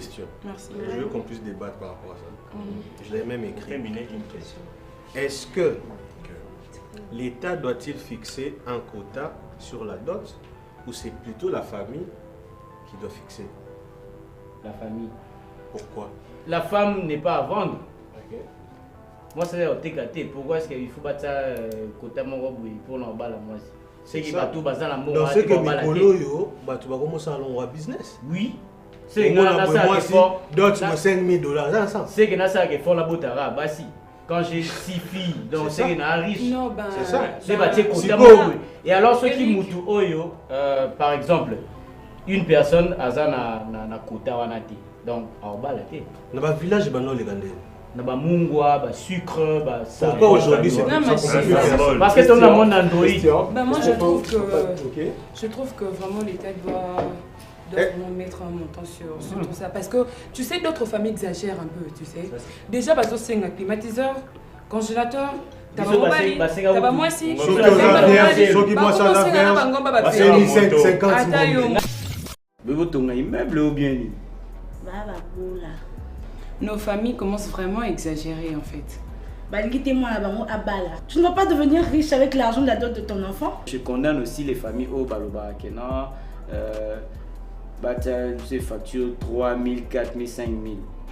question. Merci. Et je veux qu'on puisse débattre par rapport à ça. Je l'ai même écrit. Terminer une question. Est-ce que l'État doit-il fixer un quota sur la dot ou c'est plutôt la famille qui doit fixer? La famille. Pourquoi? La femme n'est pas à vendre. Ok. Moi, c'est au TKT. Pourquoi est-ce qu'il faut battre ça quota mon robe pour l'emballer la moitié? C'est qui va tout baser dans la mort. Donc, c'est que Mikolo, tu vas commencer à l'envoyer business. Oui. C'est que moi, si d'autres, c'est 5 000 $. C'est que ça qui font la boutara. Bah si. Quand j'ai 6 filles, donc c'est qu'il y a un riche. Non, ben, c'est ça. C'est bâti quota. Et alors, ceux qui moutou oyo, par exemple, une personne a un quota wanati. Donc, en bas la tête. Dans le village, il y a des gens. Dans le mungwa, le sucre, ça. Pourquoi aujourd'hui c'est Non, mais c'est parce que tout le monde a Android. Ben, moi, je trouve que vraiment l'État doit vraiment mettre un montant sur tout ça. Parce que tu sais, d'autres familles exagèrent un peu, tu sais. Déjà, parce que c'est un climatiseur, congélateur. T'as pas moi si. Ceux qui moi ça la c'est 50 000. Vous avez un immeuble ou bien? Nos familles commencent vraiment à exagérer en fait. Tu ne vas pas devenir riche avec l'argent de la dot de ton enfant. Je condamne aussi les familles au Baloba Kena. Ces factures 3 000, 4 000, 5 000.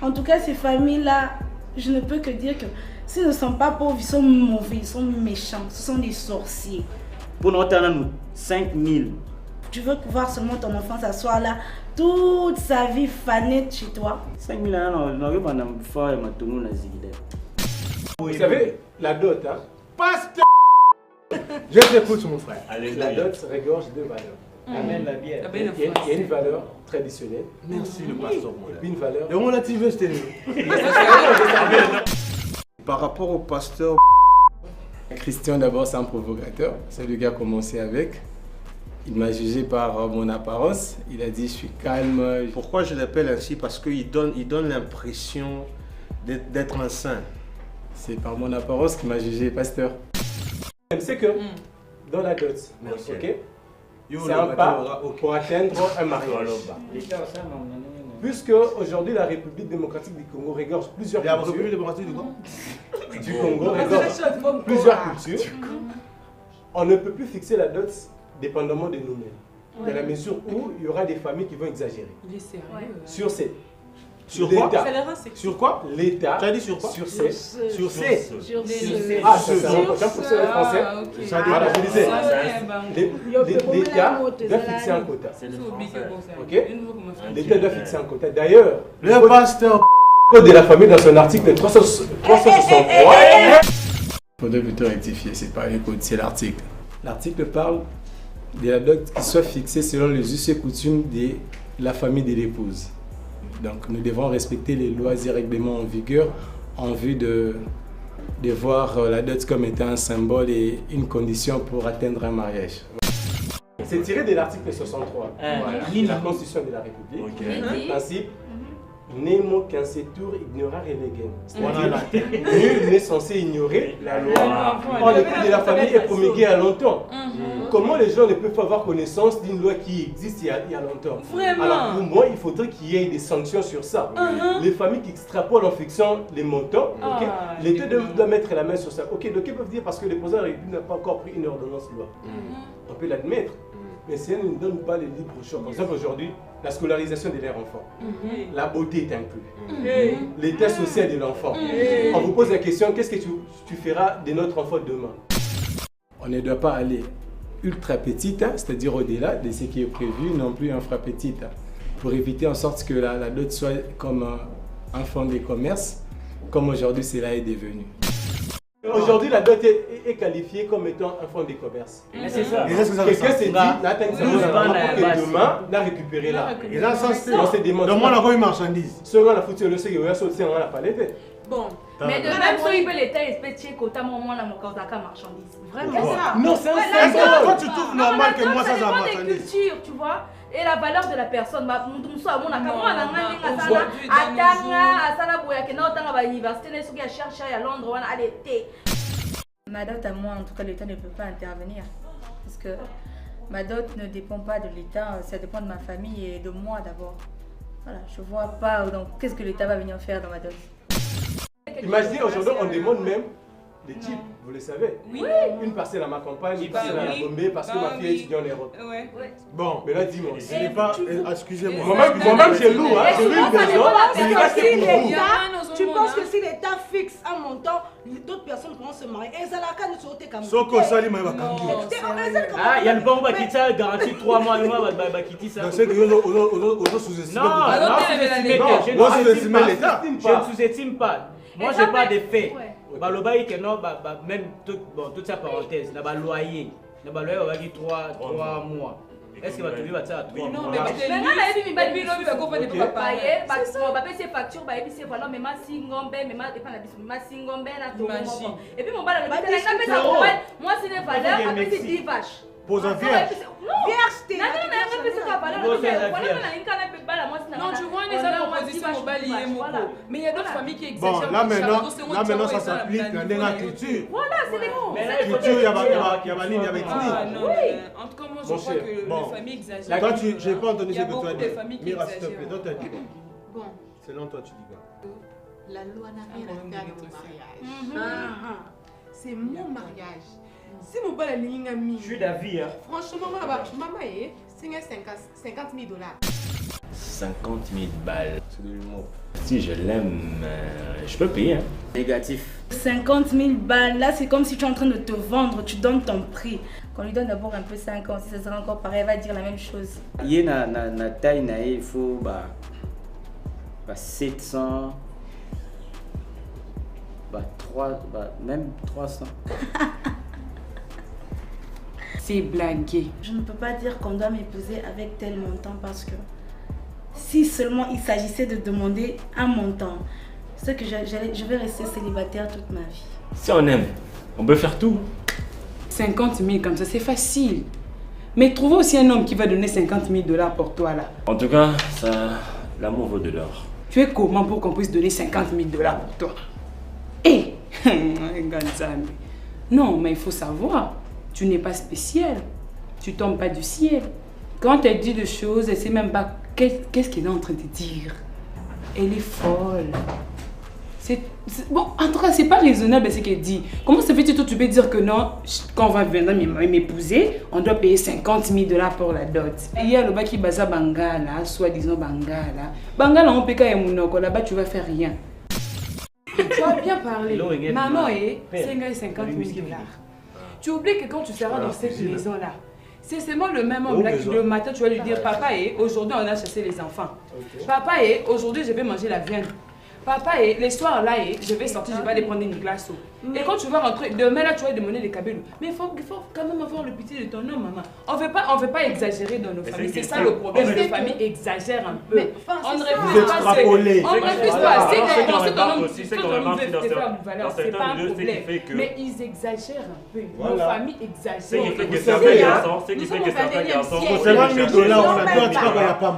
En tout cas, ces familles-là, je ne peux que dire que s'ils ne sont pas pauvres, ils sont mauvais, ils sont méchants, ce sont des sorciers. Pour nous, 5 000. Tu veux voir seulement ton enfant s'asseoir là, toute sa vie fanée chez toi. 5 000, non, Vous savez, la dot, hein? Pasteur! Je t'écoute, mon frère. La dot regorge de valeurs. Amène la bière. Il y a une valeur traditionnelle. Merci le pasteur. Et puis une valeur. Et on l'a dit, c'était Par rapport au pasteur. Christian, d'abord, c'est un provocateur. C'est le gars qui a commencé avec. Il m'a jugé par mon apparence. Il a dit je suis calme. Pourquoi je l'appelle ainsi? Parce qu'il donne l'impression d'être un saint. C'est par mon apparence qu'il m'a jugé pasteur. C'est que dans la dot, ok? C'est un pas pour atteindre un mariage. Puisque aujourd'hui la République démocratique du Congo regorge plusieurs cultures. La République démocratique du Congo regorge plusieurs cultures. On ne peut plus fixer la dot dépendamment de nous-mêmes. Dans la mesure où il y aura des familles qui vont exagérer. Il est sérieux. Sur ces. Sur quoi? Sur quoi? L'État. Tu as dit sur quoi? Sur ces. Sur ces. Ah, c'est un professeur de français. Voilà, je disais. L'État doit fixer un quota. Ok? L'État doit fixer un quota. D'ailleurs, le pasteur Code de la famille dans son article 363. Il faudrait plutôt rectifier, c'est pas le code, c'est l'article. L'article parle de la dot qui soit fixée selon les us et coutumes de la famille de l'épouse. Donc nous devons respecter les lois et règlements en vigueur en vue de voir la dot comme étant un symbole et une condition pour atteindre un mariage. C'est tiré de l'article 63 de la Constitution de la République. Le principe, Nemo quincetur ignora relegem. Nul n'est censé ignorer la loi. Or, le code de la famille est promulgué il y a longtemps. Comment les gens ne peuvent pas avoir connaissance d'une loi qui existe il y a longtemps? Vraiment? Alors pour moi, il faudrait qu'il y ait des sanctions sur ça. Les familles qui extrapolent en fixant les montants, l'État doit mettre la main sur ça. Ok, donc ils peuvent dire parce que le président de la République n'a pas encore pris une ordonnance loi. On peut l'admettre. Mais si elle ne donne pas les libres choix, par exemple aujourd'hui, la scolarisation de leurs enfants, la beauté est inclus, l'état social de l'enfant. On vous pose la question, qu'est-ce que tu feras de notre enfant demain? On ne doit pas aller ultra petite, c'est-à-dire au-delà de ce qui est prévu, non plus infra petite, pour éviter en sorte que la dot soit comme un fonds de commerce, comme aujourd'hui cela est devenu. Aujourd'hui, la dot est qualifiée comme étant un fonds de commerce. C'est ça. Quelqu'un s'est dit, demain, on a récupéré là. Et là, ça c'est. On se demande. Donc, on a encore une marchandise. Selon la fouture, le sait, on a pas les faits. Bon, mais de même si il peut l'État espécier quota moment dans mon corps d'accord marchandise. Vraiment. Non, c'est un symbole. Quand tu trouves normal que moi ça dépend des marchandise. cultures, tu vois. Et la valeur de la personne, Ma dot à moi, en tout cas, l'État ne peut pas intervenir. Parce que ma dot ne dépend pas de l'État, ça dépend de ma famille et de moi d'abord. Voilà, je vois pas donc qu'est-ce que l'État va venir faire dans ma dot. Imaginez aujourd'hui, on demande même des types, vous le savez. Oui. Une parcelle à ma campagne, une parcelle à la Bombay parce que ma fille est étudiante en Europe. Bon, mais là, dis-moi. Ce n'est pas. Excusez-moi. Moi-même, j'ai lourd, hein. J'ai une maison. Tu penses que si l'État fixe un montant, d'autres personnes pourront se marier. Et ça la canne sur tes caméras. Soko Sali, moi, ah, il y a le bon qui t'a garanti 3 mois, et moi, qui dit ça. C'est que vous sous-estimez. Non, je ne sous-estime pas. Moi, je parle des faits. Même toute sa parenthèse, il y a un loyer. Il y a un loyer, on va dire 3 mois. Est-ce qu'il va te vivre à 3 mois? Non, mais Pose un vierge. Non, tu vois, les propositions mais il y a d'autres familles qui exagèrent. Bon, là maintenant, ça s'applique à la culture. Voilà, c'est les mots. La culture, il y a ligne, il y a ethnie. En tout cas, moi, je crois que les familles exagèrent. Toi, je n'ai pas entendu ce que tu as dit. Mira, s'il te plaît, toi, tu as dit quoi? Bon. Selon toi, tu dis quoi? La loi n'a rien à faire avec le mariage. C'est mon mariage. Si mon père est ami, je suis d'avis. Franchement, maman, c'est 50 000 $. 50 000 balles. C'est de l'humour. Si je l'aime, je peux payer. Hein. Négatif. 50 000 balles, là c'est comme si tu es en train de te vendre, tu donnes ton prix. Qu'on lui donne d'abord un peu 5 ans, si ça sera encore pareil, elle va dire la même chose. Il y a une taille, il faut 700, même 300. C'est blagué. Je ne peux pas dire qu'on doit m'épouser avec tel montant parce que si seulement il s'agissait de demander un montant, c'est que je vais rester célibataire toute ma vie. Si on aime, on peut faire tout. 50 000 comme ça, c'est facile. Mais trouve aussi un homme qui va donner 50 000 $ pour toi là. En tout cas, l'amour vaut de l'or. Tu es comment pour qu'on puisse donner 50 000 $ pour toi? Eh non, mais il faut savoir. Tu n'es pas spécial, tu tombes pas du ciel. Quand elle dit des choses, elle sait même pas qu'est-ce qu'elle est en train de dire. Elle est folle. Bon, en tout cas, c'est pas raisonnable ce qu'elle dit. Comment ça fait-il que tu peux dire que non, quand on va venir m'épouser, on doit payer 50 000 $ pour la dot? Il y a le bas qui basa Bangala, soi-disant Bangala. Bangala, on peut quand même là-bas, tu vas faire rien. Tu as bien parlé. Maman c'est 50 000 $. Tu oublies que quand tu seras dans cette maison-là, c'est seulement le même homme là qui le matin tu vas lui dire papa aujourd'hui on a chassé les enfants. Papa aujourd'hui je vais manger la viande. Papa les soirs là je vais sortir, je vais aller prendre une glace. Et quand tu vas rentrer, demain là tu vas demander des cabelous. Mais il faut quand même avoir le pitié de ton homme, maman. On veut pas exagérer dans nos familles. C'est ça le problème. Les familles exagèrent un peu. On ne refuse pas. On ne refuse pas. Si ton homme veut faire une valeur, c'est pas un problème. Mais ils exagèrent un peu. Nos familles exagèrent. C'est qui fait que certains garçons. C'est 20 000 $, on a dit, tu vois, il n'y a pas.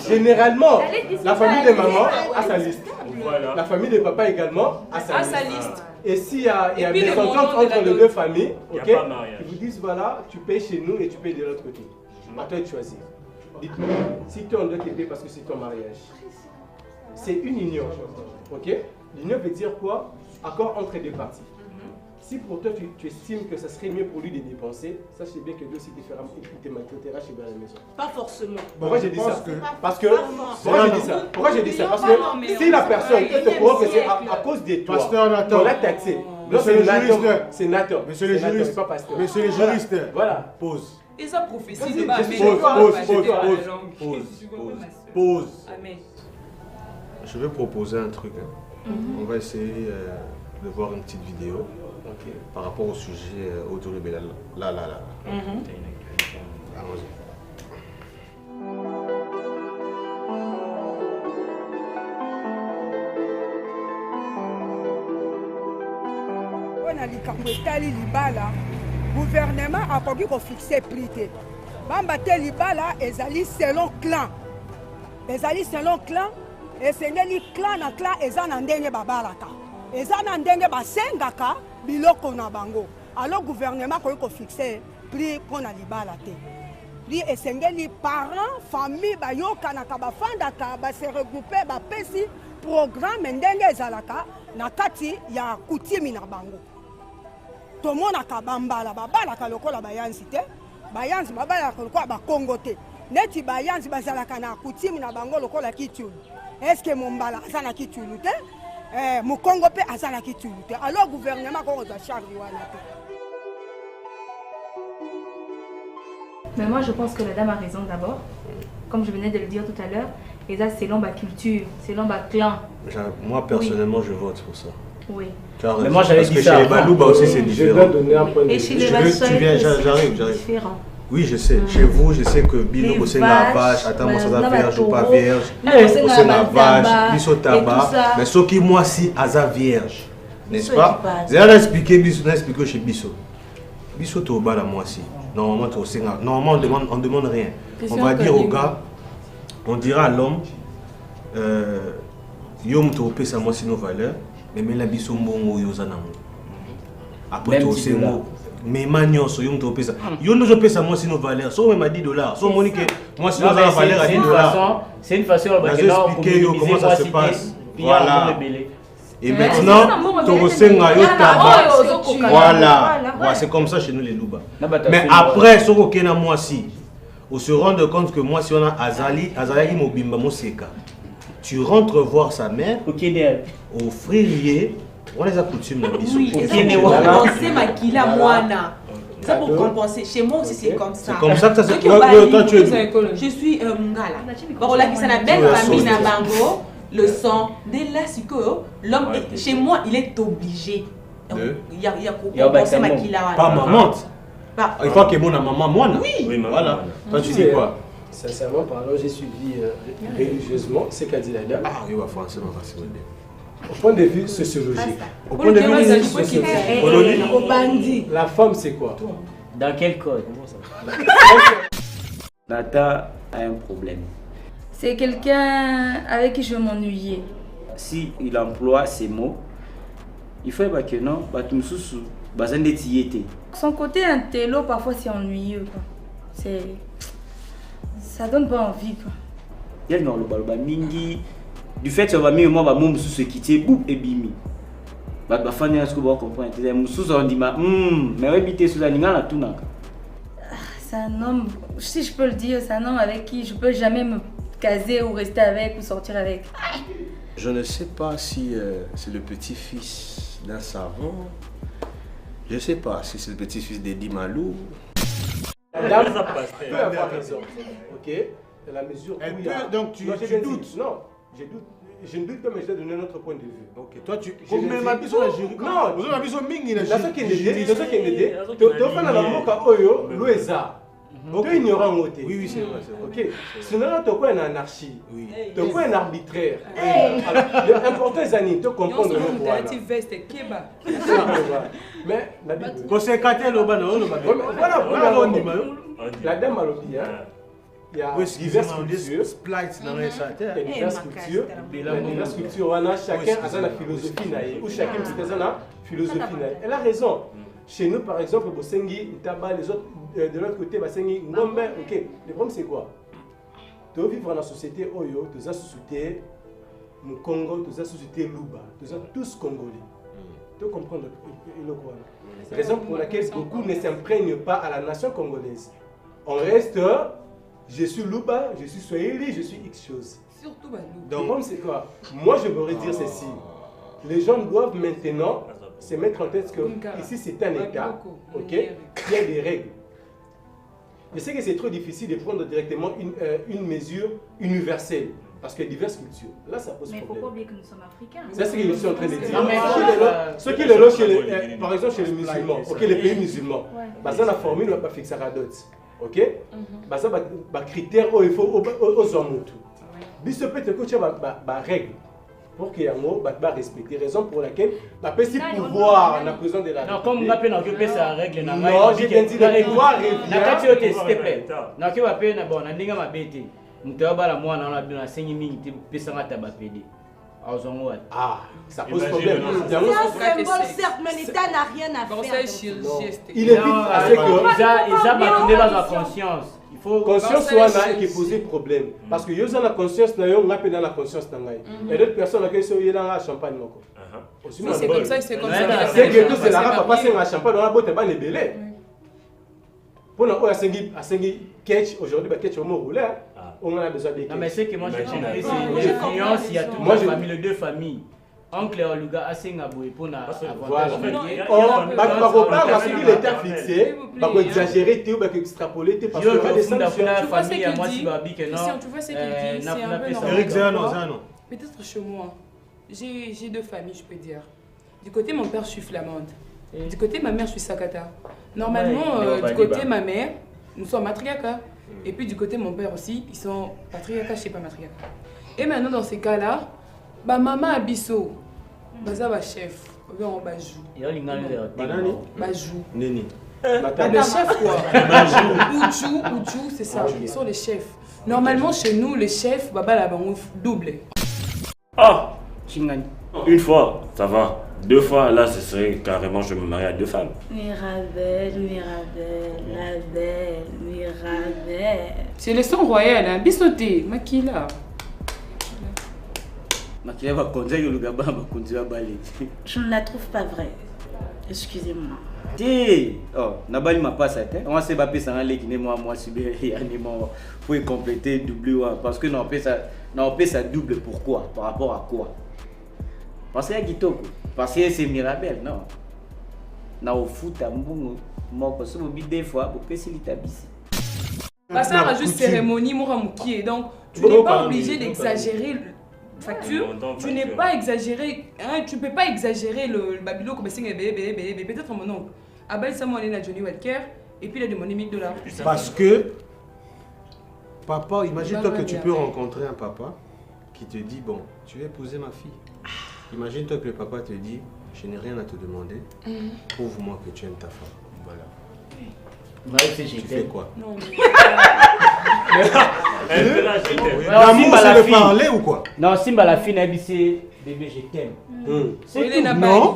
Généralement, la famille des mamans a sa liste. Voilà. La famille des papas également a sa liste. Et s'il y a des ententes entre les deux familles, ils vous disent voilà, tu payes chez nous et tu payes de l'autre côté. À toi de choisir. Dites-moi, si toi on doit te payer parce que c'est ton mariage, c'est une union. Ok? L'union veut dire quoi? Accord entre les deux parties. Si pour toi tu estimes que ça serait mieux pour lui de dépenser, sachez bien que Dieu aussi te maltraitera chez la maison. Pas forcément. Pourquoi j'ai dit ça? Parce que pourquoi j'ai dit ça? Parce que si la personne te croit que c'est à cause de toi qu'on l'a taxé. Monsieur le juriste, sénateur. Monsieur le juriste, pas pasteur. Monsieur le juriste, voilà. Pause. Ils ont prophétie de Pause. Je vais proposer un truc. On va essayer de voir une petite vidéo par rapport au sujet autour de là. Allons-y. On a likambo etali libala gouvernement akoki kofixe prix te bamba te libala ezali selon clan esengeli clan na clan eza na ndenge babalaka eza na ndenge basengaka biloko na bango alors gouvernement akoki kofixe prix mpona libala te li esengeli parents famille bayokanaka bafandaka base regroupe bapesi programme ndenge ezalaka na kati ya coutume na bango tomonaka bambala babalaka lokola bayanzi te bayanzi babalaka lokola bakongo te neti bayanzi bazalaka na coutume na bango lokola kitulu eske mombala aza na kitulu te mokongo mpe aza na kitulu te alors gouvernement kokozwa charge wana te. Mais moi, je pense que la dame a raison d'abord. Comme je venais de le dire tout à l'heure, et ça, c'est l'homme à culture, c'est l'homme à clan. Moi, personnellement, je vote pour ça. Oui. Car, mais moi, j'avais dit ça. Chez les Balouba aussi, c'est différent. Et chez les vaches, j'arrive. Oui, je sais. Chez vous, je sais que Bilo, c'est la vache, attends, moi, ça va vierge ou pas vierge. C'est la vache, biso tabac. Mais ce qui, moi, si, aza vierge. N'est-ce pas? J'ai expliqué chez Bisso. Bisso, tu as moi aussi. Normalement, on ne demande rien. On va dire au gars, on dira à l'homme, Yom to pesa moi si nos valeurs, mais la biso mbongo yozanango. Après tu sais moi, mais magnon so yom to pesa. Yom no pesa moi si nos valeurs, so même à $10. So monique moi si nos valeurs à $10. C'est une façon d'expliquer comment ça se passe. Voilà. Et maintenant, tu reçois voilà, c'est comme ça chez nous les Louba. Mais après, ce qu'on a moi si, on se rend compte que moi si on a Azali Mobimba Moseka, tu rentres voir sa mère, au frérier, on les a coutumes dans le oui, c'est Makila Moana. Ça pour compenser. Chez moi aussi c'est comme ça. C'est comme ça que ça se passe. Je suis Mungala. Bon, là, ça n'a belle famille na bango. Le sang, dès là, c'est que l'homme, chez moi, il est obligé. Il y a compenser Makila. Pas maman. Il faut que mon maman moine. Oui, voilà. Toi, tu dis quoi? Sincèrement parlant, j'ai suivi religieusement ce qu'a dit la dame. Ah, il va français, on va se dire. Au point de vue sociologique, au point de vue sociologique, la femme c'est quoi? Dans quel code? Nata a un problème. C'est quelqu'un avec qui je vais m'ennuyer. Si il emploie ces mots, il faut que non, son côté intello parfois c'est ennuyeux quoi. C'est ça donne pas envie quoi. Il y a le mingi du fait que va mieux moi va se quitter boum et bimi. Ba fani est-ce que vous comprenez? Mususu on dit mais éviter sous la ninga la tunaka. C'est un homme, si je peux le dire, c'est un homme avec qui je peux jamais me caser ou rester avec ou sortir avec. Je ne sais pas si c'est le petit-fils d'un savant. Je ne sais pas si c'est le petit-fils d'Eddie Malou. La dame peut avoir raison. Ok? Dans la mesure où il y a... Donc tu doutes? Non, je doute. Je ne doute pas, mais je vais donner un autre point de vue. Ok, toi tu... Mais ma biso la jury. Non, vous avez besoin mingi la jury. Dans ce qui est aidé, tu fais dans la moka oyo, l'oueza. Tu es ignorant au thé. Oui, c'est vrai. Ok. Sinon, tu es une anarchie. Tu es un arbitraire. L'important, c'est de comprendre le mot. Mais la Bible. Voilà, la dame a dit. Il y a diverses cultures. Diverses cultures. Chacun a sa philosophie. Ou chacun a sa philosophie. Elle a raison. Chez nous, par exemple, Bosengi, Itaba, les autres, de l'autre côté, Bosengi, Ngombe, ok. Le problème, c'est quoi? Tu veux vivre dans la société Oyo, tu as société Congo, tu as société Luba, tu as tous Congolais. Tu veux comprendre le quoi? Raison pour laquelle beaucoup ne s'imprègnent pas à la nation congolaise. On reste, je suis Luba, je suis Swahili, je suis X chose. Surtout Luba. Le problème, c'est quoi? Moi, je voudrais dire ceci. Les gens doivent maintenant se mettre en tête que ici c'est un État, ok, il y a des règles. Je sais que c'est trop difficile de prendre directement une mesure universelle, parce qu'il y a diverses cultures. Là, ça pose problème. Mais il ne faut pas oublier que nous sommes africains. C'est ce que je suis en train de dire. Ce qui est le par exemple chez les musulmans, ok, les pays musulmans, ça la formule va fixer à d'autres, ok, ça va critère où il faut aux hommes tout. Bis peut-être que tu as règle. Pour qu'il y ait un mot, respecter. Raison pour laquelle la petit pouvoir n'a besoin de la non, comme on appelle occuper sa règle, non, j'ai bien dit le pouvoir revient. S'il te plaît. Non, qui va payer bon, on a dit ma bête. On te va la moi on a bien 5000 tu peux s'en tabac pédé. Ah, ça pose problème. C'est un symbole certes, mais l'État n'a rien à faire. Il est vite assez que ils ont battu dans la conscience. Il faut conscience soit qui pose problème parce que yo la conscience na yo ngape dans la conscience na ngai et d'autres personnes qui sont dans la champagne moko c'est comme ça c'est que tout c'est là papa c'est la champagne dans la boîte ba nebelé pour na oya sengi catch aujourd'hui ba catch au roulé on a besoin de non mais c'est que moi je compris c'est l'influence il y a toute la famille les deux familles oncle Oluga asenga boy pour na voilà parce qu'il était fixé pas exagérer tu ou extrapoler parce que pas des sanctions la famille à moi si babi que non tu vois ce qu'il dit c'est un peu normal. Eric Zano peut-être chez moi j'ai deux familles je peux dire du côté mon père je suis flamande du côté ma mère je suis Sakata normalement du côté ma mère nous sommes matriarcat et puis du côté mon père aussi ils sont patriarcat je sais pas matriarcat et maintenant dans ces cas-là ba maman abisso baza ba chef on ba joue ba joue neni le chef quoi ou c'est ça ils sont les chefs normalement chez nous les chefs baba la bango double ah chingani une fois ça va deux fois là ce serait carrément je me marie à deux femmes Mirabelle c'est le son royal hein bisoté makila je ne la trouve pas vraie. Excusez-moi. Oh, Nabali m'a pas ça. On sait pas ça moi subir pour compléter double parce que non ça double pourquoi par rapport à quoi? Parce que Kitoko parce que c'est Mirabelle non. Na au foot à mbongo moi parce que des fois pour faciliter bisi. Parce ça juste cérémonie moramuki donc tu n'es pas obligé d'exagérer facture, tu n'es pas exagéré, hein, tu peux pas exagérer le babylon comme c'est peut-être mon oncle. Abel ça moi à Johnny Walker et puis il a demandé $1000. Parce que papa, imagine-toi que tu peux rencontrer un papa qui te dit bon, tu veux épouser ma fille. Imagine-toi que le papa te dit je n'ai rien à te demander, prouve-moi que tu aimes ta femme. Voilà. Tu fais quoi? Non. L'amour c'est de parler ou quoi? Non, Simba la fille c'est bébé je t'aime. Non,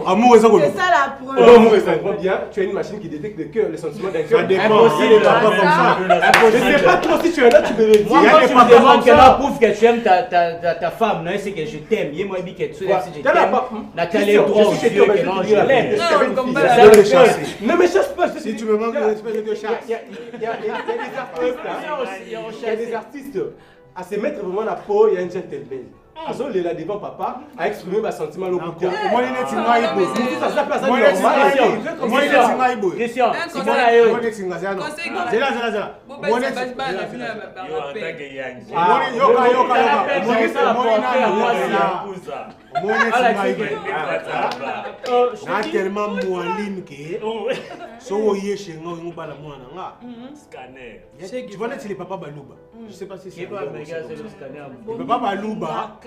amour c'est ça la preuve. Amour ça bien, tu as une machine qui détecte le cœur, les sentiments d'un cœur. Ça dépend si les papas comme ça. Je sais pas trop si tu es là, tu peux le dire. Moi quand tu me demandes qu'elle prouve que tu aimes ta femme, non c'est que je t'aime. Il moi dit que tu aimes si je t'aime. Na calé droit au Dieu que non je l'aime. Non mais chasse pas. Si tu me manques de respect je te chasse. Il y a des artistes à se mettre vraiment la peau, il y a une gentleman. Azo le là devant papa a exprimé ma sentiment le coup. Moi il est tinga ibo. Ça ça place normal. Moi il est tinga ibo. Question. C'est bon là yo. Moi il est tinga zano. Zela. Moi il est na tellement moaline que so yé chez nga ngobala mwana nga scanner. Tu vois net les papa Balouba. Je sais pas si c'est papa Balouba.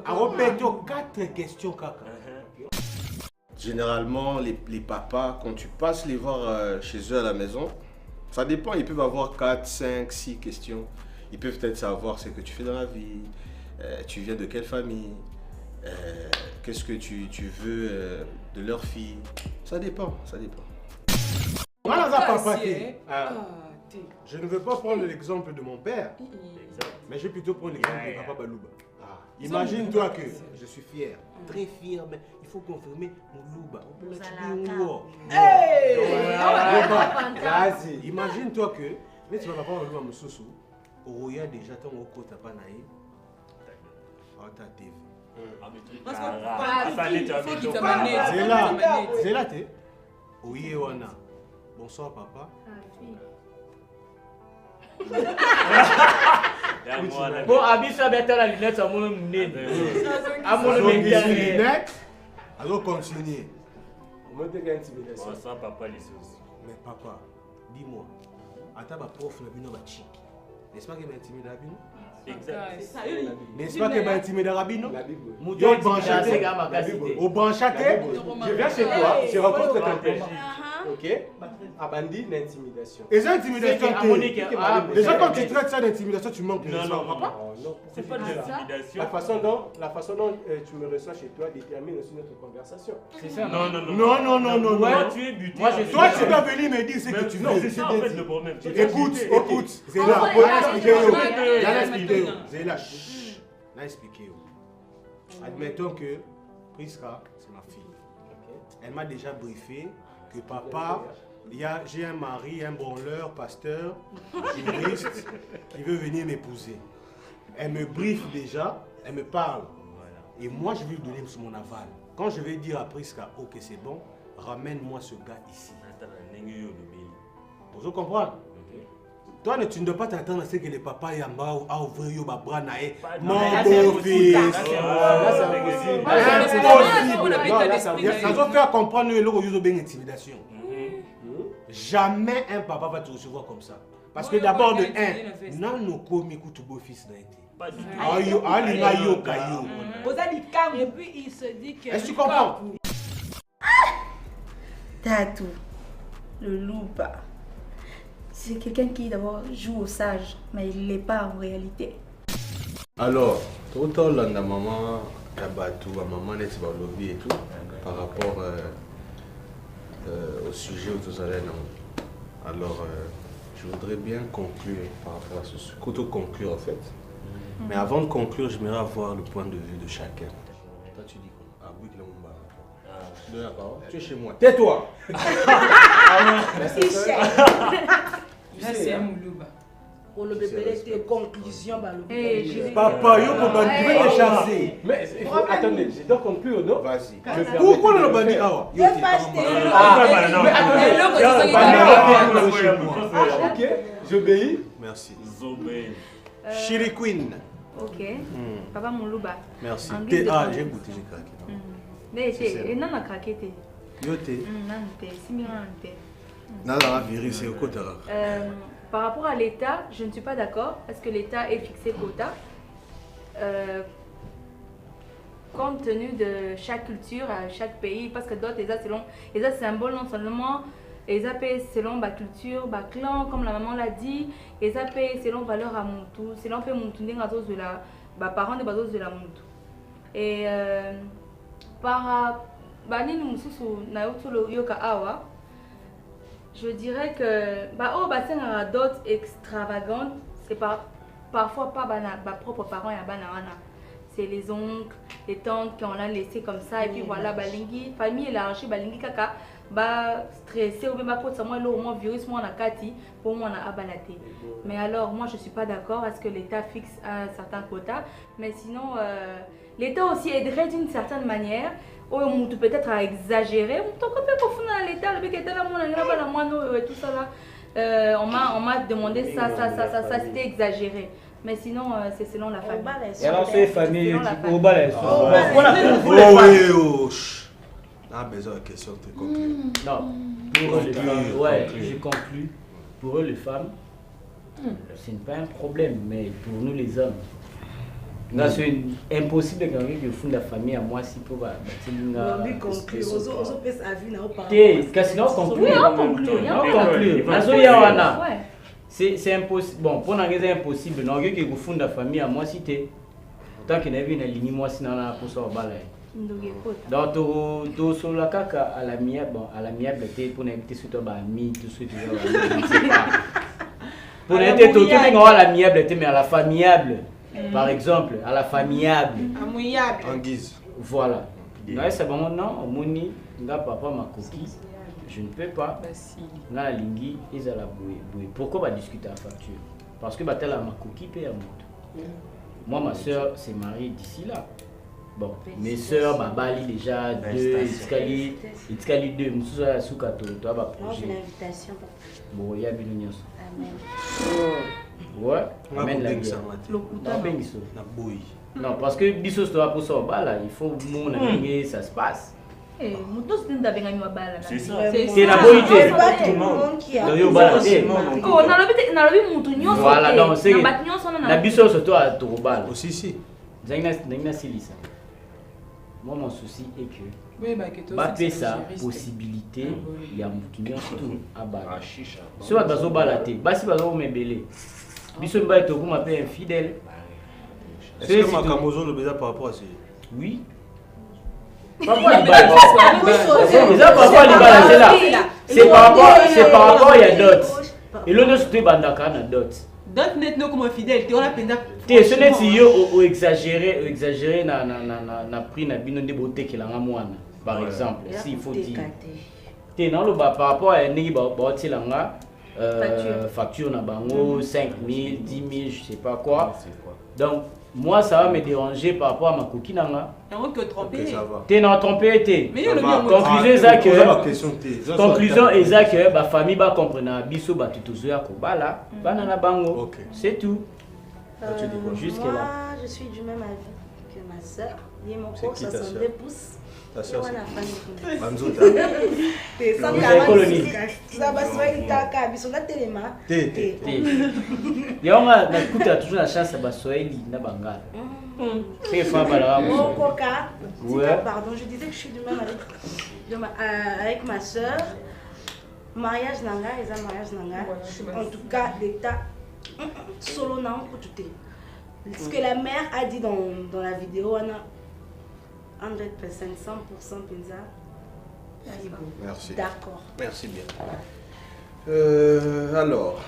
A répété 4 questions kaka. Généralement les papas quand tu passes les voir chez eux à la maison, ça dépend, ils peuvent avoir 4, 5, 6 questions. Ils peuvent peut-être savoir ce que tu fais dans la vie, tu viens de quelle famille, qu'est-ce que tu veux de leur fille. Ça dépend. Voilà ça papa. Je ne veux pas prendre l'exemple de mon père, mais je vais plutôt prendre l'exemple de papa Balouba. Imagine-toi que je suis fier, très fier, mais il faut confirmer mon Louba. Imagine-toi que, mais tu vas pas Louba Moussoussou, au Roya déjà ton oko t'as pas naïf, ta TV. C'est là, t'es. Oui, Wana. Bonsoir, papa. Bon, Abissa mettre la lunette à mon nez. À mon lunette. Alors continuez. On va te gagner intimidation. Ça papa les choses. Mais papa, dis-moi. Attends ma prof la bino ba chic. N'est-ce pas que m'intimide Rabino? Exact. N'est-ce pas que m'intimide Rabino? Yo branchaté. Au branchaté. Je viens chez toi, je rencontre quelqu'un. Ok. Abandi, l'intimidation. Et ça, intimidation, déjà quand tu traites ça d'intimidation, tu manques de respect. Non, c'est pas de l'intimidation. La façon dont tu me reçois chez toi détermine aussi notre conversation. C'est ça. Non. Toi, tu es buté. Toi, tu dois venir me dire ce que tu veux. Non, c'est ça en fait le problème. Écoute, Zéla, Zéla, expliqué. Admettons que Priska, c'est ma fille. Elle m'a déjà briefé que papa, j'ai un mari, un branleur, pasteur, juriste, qui veut venir m'épouser. Elle me briefe déjà, elle me parle. Et moi, je vais lui donner mon aval. Quand je vais dire à Priska, ok, c'est bon, ramène-moi ce gars ici. Vous comprenez? Toi, tu ne dois pas t'attendre à ce que les papas y a ouvert ma bras naïe. Mon beau-fils. Ça doit faire comprendre le logo de intimidation. Jamais un papa va te recevoir comme ça. Parce que d'abord, de un, non, nous commis tout beau-fils n'a été. Et puis il se dit que. Est-ce que tu comprends? Tatou, le loupa. C'est quelqu'un qui d'abord joue au sage, mais il ne l'est pas en réalité. Alors, tout le temps, la maman, maman n'est pas lobby et tout, par rapport au sujet où vous allez. Alors, je voudrais bien conclure par rapport à ce sujet. Plutôt conclure en fait. Mais avant de conclure, j'aimerais avoir le point de vue de chacun. Toi, tu dis quoi? Je donne la parole. Tu es chez moi. Tais-toi. Merci, chef. Là, c'est un moulouba. Pour le bébé, tes conclusions, papa, yo, tu vas te chasser. Mais attendez, je dois conclure, non? Vas-y. Pourquoi le bandit? Ok, j'obéis. Merci. Chérie Queen. Ok. Papa Moulouba. Merci. J'ai goûté, j'ai craqué. Mais j'ai non craqué. Yoté. Par rapport à l'État, je ne suis pas d'accord parce que l'État est fixé quota. Compte tenu de chaque culture, à chaque pays, parce que d'autres, les symboles non seulement, les selon la culture, la clan, comme la maman l'a dit, les selon valeur à Moutou, selon la parents de bazos de la Moutou. Et par je dirais que d'autres extravagantes, c'est parfois pas mes propres parents et c'est les oncles, les tantes qui ont laissé comme ça et puis voilà balingi famille élargie balingi kaka stressé ou bien au moins virus moi on a kati pour moi on a abalaté. Mais alors moi je suis pas d'accord à ce que l'État fixe un certain quota, mais sinon l'État aussi aiderait d'une certaine manière. Ou peut-être à exagérer, on peut confondre l'État, le bec là, tout ça là. On m'a demandé ça, c'était exagéré. Mais sinon, c'est selon la famille. Et alors, c'est famille au balai. On a besoin de questions de conclure. Non, pour les femmes, ouais, je conclue. Pour eux, les femmes, ce n'est pas un problème, mais pour nous, les hommes, c'est impossible de gagner de fond de la famille à moi si pour c'est impossible. Bon, pour nous c'est impossible. Non, que vous fond de la famille à moi si t'es tant qu'il n'y a pas une ligne moi sinon on a pour ça au balai. Donc tout sur la caca à l'amiable pour n'inviter sur toi ami tout suite pour n'inviter tout à l'amiable mais à la familiable. Par exemple, à la familiable. En guise. Voilà. C'est bon, non, moni, papa ma coquille. Je ne peux pas. La lingui, ils ont la bouée. Pourquoi on va discuter à la facture? Parce que ma coquille paye à monte. Moi, ma soeur s'est mariée d'ici là. Bon, mes soeurs, ma bali déjà deux, Itzkali deux, Moussa Soukato, toi, ma projet. L'invitation. Bon, il y a bien Amen. Ouais, amène la guerre. Non, parce que Bissot pour ça, il faut que ça se passe. C'est ça. C'est la beauté. Voilà, donc c'est la Bissot surtout à Tourobal. Aussi, si. Zagna Silisa. moi mon souci est que oui, bah, que bah ça possibilité il y a mutunya surtout à bala si va bazo balate bah si bazo me belé biso mba to kuma pe infidèle est-ce que Makamozo le beza par rapport à ça oui papa c'est par rapport il y a d'autres et l'on ne se bandaka na d'autres d'autres net non comme fidèle tu on a peine ce n'est si yo exagéré na prix na bino de beauté que la mwana par exemple s'il faut dire té non le par rapport à ngi ba tilanga facture na bango 5 000 10 000 je sais pas quoi donc moi ça va me déranger par rapport à ma coquine nanga donc que tromper té non tromper té conclusion exact que ba famille ba comprendre biso ba tutuzoya ko bala bana na bango c'est tout. Jusque là. Moi, je suis du même avis que ma soeur. Il est mon cours, 62 pouces. Ta soeur, c'est Manzota. Ça va se faire une caca. Ils sont là, téléma. Et on a toujours la chance de Bassoeli, na Bangal. C'est femme à la Mon coca. Pardon, je disais que je suis du même avec ma soeur. Mariage nanga, et ça mariage nanga. En tout cas, l'état. Solo n'a pas tout. Ce que la mère a dit dans la vidéo, on a 100%, 100% pizza. Merci. D'accord. Merci bien. Alors,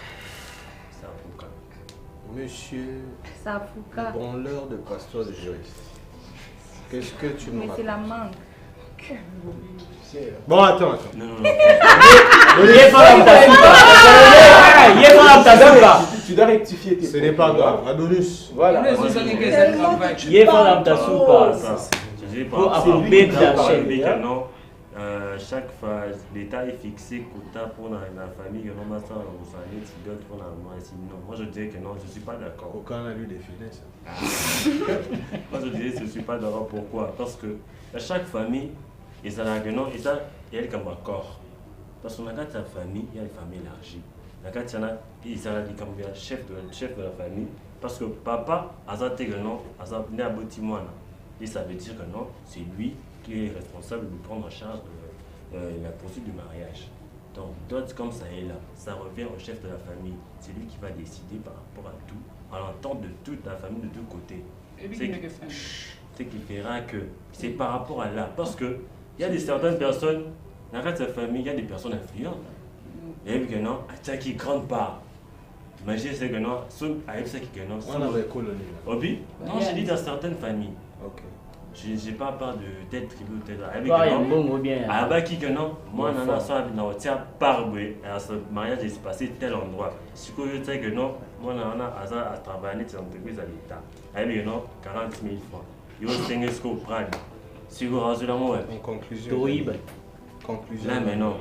monsieur Safouka, branleur de pasteur de juriste, qu'est-ce que tu me racontes? Mais c'est la mangue. Bon, attends. Tu dois rectifier. Ce n'est pas grave. Adonis. Voilà. Chaque phase, l'État est fixé quota pour la famille, que non, moi je dirais que non, je ne suis pas d'accord. Aucun n'a lui défini ça. Moi je dirais que je ne suis pas d'accord. Pourquoi? Parce que à chaque famille, il y a comme un corps. Parce qu'on a dans ta famille, il y a une famille élargie. Il y a comme chef de la famille. Parce que papa, et ça veut dire que non, c'est lui qui est responsable de prendre en charge la poursuite du mariage. Donc d'autres comme ça est là, ça revient au chef de la famille. C'est lui qui va décider par rapport à tout, à l'entente de toute la famille de tous côtés. Ce qui fera que c'est par rapport à là. Parce que il y a certaines personnes, dans sa famille, il y a des personnes influentes. Il y a des gens qui grande part. Imaginez ce que non, avec ce qui non. On avait colonie. Obi? Non, j'ai dit dans certaines familles. Ok. Je n'ai pas peur de telle tribu ou telle. Avec qui que non, moi, on a un par ce mariage s'est passé tel endroit. Si je sais que non, moi, on a à travailler dans l'entreprise à l'État. Avec non, 40 000 francs. Il y a 5 000 francs. Si vous rasez la mot, en conclusion. Là, maintenant.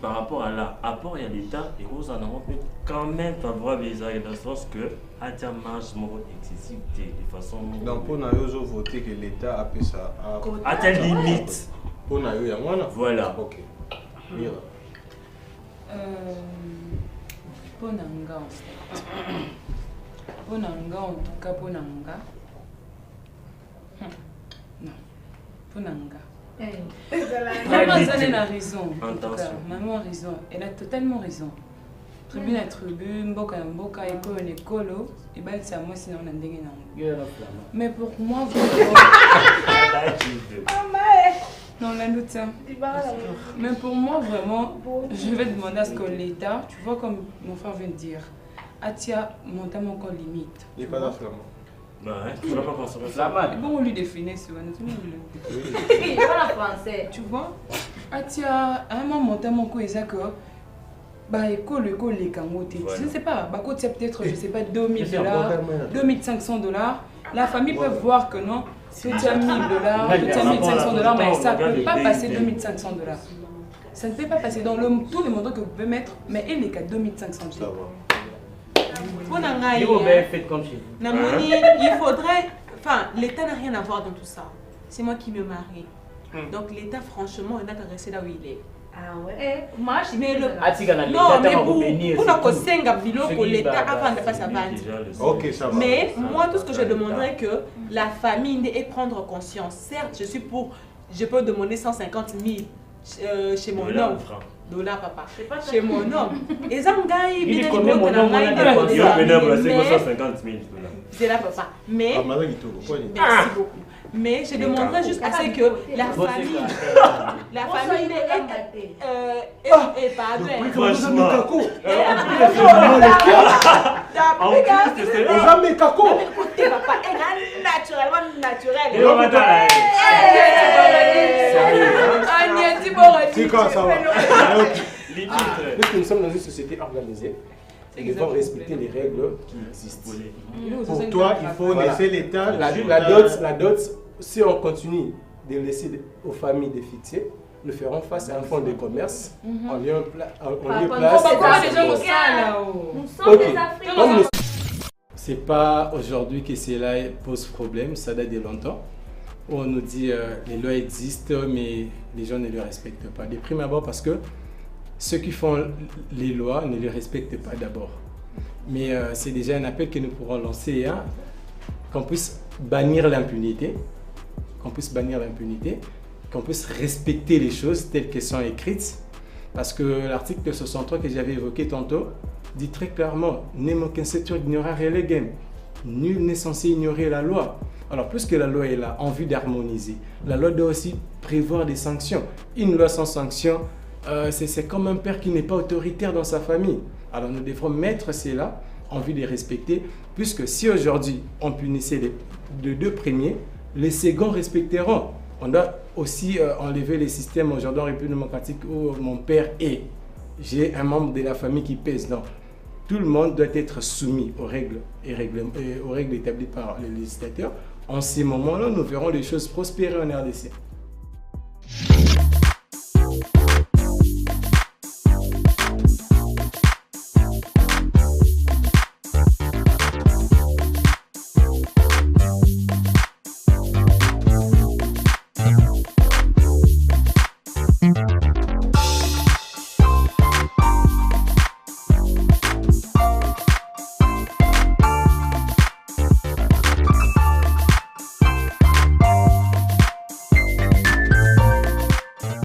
Par rapport à là, apport il y a l'État et aux en avons quand même favorable dans le sens que à ta marge excessive de façon. Donc pour nous voter que l'État a fait ça à telle limite. Pour nous y a voilà. Ok. Mira. Pour Nanga en fait. Pour Nanga en tout cas pour Nanga. Non. Pour Nanga. Maman a raison. Maman a raison. Elle a totalement raison. Tribune à tribune, mboka à mboka, école à école, et bien c'est à moi sinon on a des gens. Mais pour moi, non, la doute ça. Mais pour moi vraiment, je vais demander à ce que l'État, tu vois comme mon frère vient de dire, Atia monte à mon corps limite. Il n'est pas dans flamand. Bah ouais, tu vas pas penser à ça. Bon, on lui définit souvent. Il parle français. Tu vois? Atia, à un moment, mon coup, il que bah, école, les kangotés. Je ne sais pas, bah, c'est peut-être, je sais pas, $2 000, $2 500. La famille peut voir que non, c'est déjà $1 000, c'est $1 500, mais ça ne peut pas passer $2 500. Ça ne peut pas passer dans tous les montants que vous pouvez mettre, mais il est qu'à $2 500. Il faudrait, enfin, l'État n'a rien à voir dans tout ça. C'est moi qui me marie. Donc l'État, franchement, il est intéressé là où il est. Ah ouais. Moi, je suis mais non, mais pour nous senga biloko l'état avant de faire sa vente. Ok, ça va. Mais moi, tout ce que je demanderais que la famille ait prendre conscience. Certes, je peux demander 150 000 chez mon homme. Dollar, papa. Chez mon homme. Et ça, il connaît mon homme. C'est 150 000 $. C'est là, papa. Mais merci beaucoup. Mais je demanderais juste à ce que la famille est pas puisque nous sommes dans une société organisée, nous devons respecter les règles qui existent. Pour toi, il faut laisser l'État. La dot, si on continue de laisser aux familles de fixer, nous ferons face à un fonds de commerce. On lieu place. C'est pas aujourd'hui que cela pose problème, ça date de longtemps. On nous dit les lois existent, mais les gens ne les respectent pas. De prime abord, parce que ceux qui font les lois ne les respectent pas d'abord. Mais c'est déjà un appel que nous pourrons lancer, hein, qu'on puisse bannir l'impunité, qu'on puisse respecter les choses telles qu'elles sont écrites. Parce que l'article 63 que j'avais évoqué tantôt dit très clairement « Nemo concepteur ignorare legem ». Nul n'est censé ignorer la loi. Alors, puisque la loi est là en vue d'harmoniser, la loi doit aussi prévoir des sanctions. Une loi sans sanction, c'est comme un père qui n'est pas autoritaire dans sa famille. Alors, nous devrons mettre cela en vue de les respecter, puisque si aujourd'hui on punissait les deux premiers, les seconds respecteront. On doit aussi enlever les systèmes aujourd'hui en République démocratique où mon père est. J'ai un membre de la famille qui pèse. Non. Tout le monde doit être soumis aux règles établies par les législateurs. En ces moments-là, nous verrons les choses prospérer en RDC.